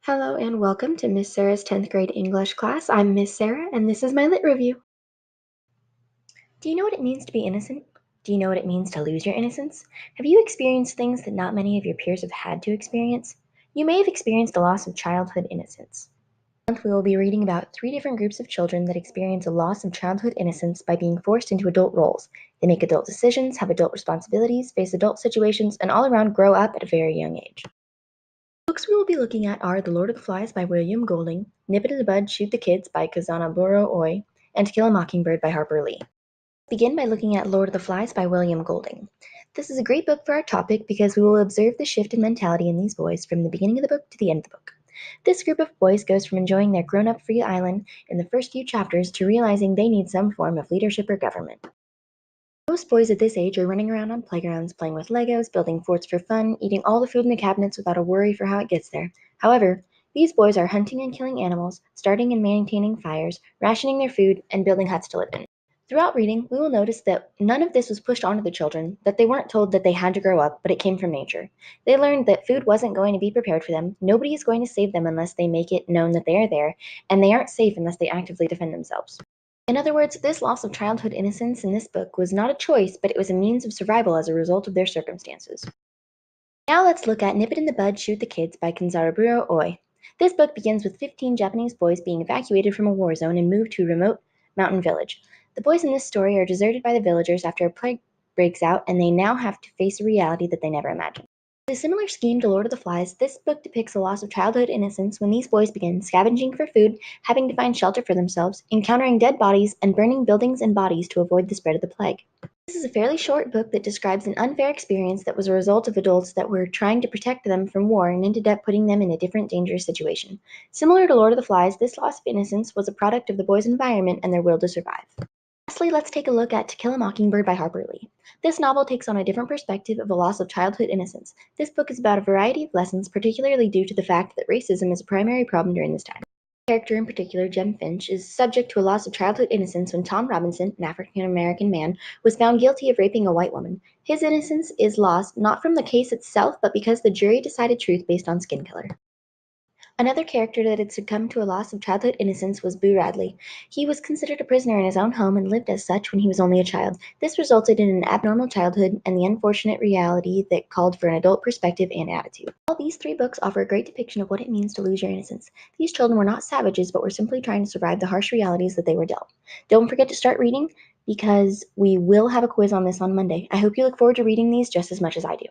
Hello and welcome to Miss Sarah's 10th grade English class. I'm Miss Sarah and this is my lit review. Do you know what it means to be innocent? Do you know what it means to lose your innocence? Have you experienced things that not many of your peers have had to experience? You may have experienced the loss of childhood innocence. This month we will be reading about 3 different groups of children that experience a loss of childhood innocence by being forced into adult roles. They make adult decisions, have adult responsibilities, face adult situations, and all around grow up at a very young age. Books we will be looking at are The Lord of the Flies by William Golding, Nip It in the Bud, Shoot the Kids by Kazanaburo Oi, and To Kill a Mockingbird by Harper Lee. Begin by looking at Lord of the Flies by William Golding. This is a great book for our topic because we will observe the shift in mentality in these boys from the beginning of the book to the end of the book. This group of boys goes from enjoying their grown-up free island in the first few chapters to realizing they need some form of leadership or government. Most boys at this age are running around on playgrounds, playing with Legos, building forts for fun, eating all the food in the cabinets without a worry for how it gets there. However, these boys are hunting and killing animals, starting and maintaining fires, rationing their food, and building huts to live in. Throughout reading, we will notice that none of this was pushed onto the children, that they weren't told that they had to grow up, but it came from nature. They learned that food wasn't going to be prepared for them, nobody is going to save them unless they make it known that they are there, and they aren't safe unless they actively defend themselves. In other words, this loss of childhood innocence in this book was not a choice, but it was a means of survival as a result of their circumstances. Now let's look at Nip It in the Bud, Shoot the Kids by Kenzaraburo Oi. This book begins with 15 Japanese boys being evacuated from a war zone and moved to a remote mountain village. The boys in this story are deserted by the villagers after a plague breaks out, and they now have to face a reality that they never imagined. With a similar scheme to Lord of the Flies, this book depicts the loss of childhood innocence when these boys begin scavenging for food, having to find shelter for themselves, encountering dead bodies, and burning buildings and bodies to avoid the spread of the plague. This is a fairly short book that describes an unfair experience that was a result of adults that were trying to protect them from war and ended up putting them in a different dangerous situation. Similar to Lord of the Flies, this loss of innocence was a product of the boys' environment and their will to survive. Lastly, let's take a look at To Kill a Mockingbird by Harper Lee. This novel takes on a different perspective of the loss of childhood innocence. This book is about a variety of lessons, particularly due to the fact that racism is a primary problem during this time. The character in particular, Jem Finch, is subject to a loss of childhood innocence when Tom Robinson, an African-American man, was found guilty of raping a white woman. His innocence is lost not from the case itself, but because the jury decided truth based on skin color. Another character that had succumbed to a loss of childhood innocence was Boo Radley. He was considered a prisoner in his own home and lived as such when he was only a child. This resulted in an abnormal childhood and the unfortunate reality that called for an adult perspective and attitude. All these 3 books offer a great depiction of what it means to lose your innocence. These children were not savages, but were simply trying to survive the harsh realities that they were dealt. Don't forget to start reading because we will have a quiz on this on Monday. I hope you look forward to reading these just as much as I do.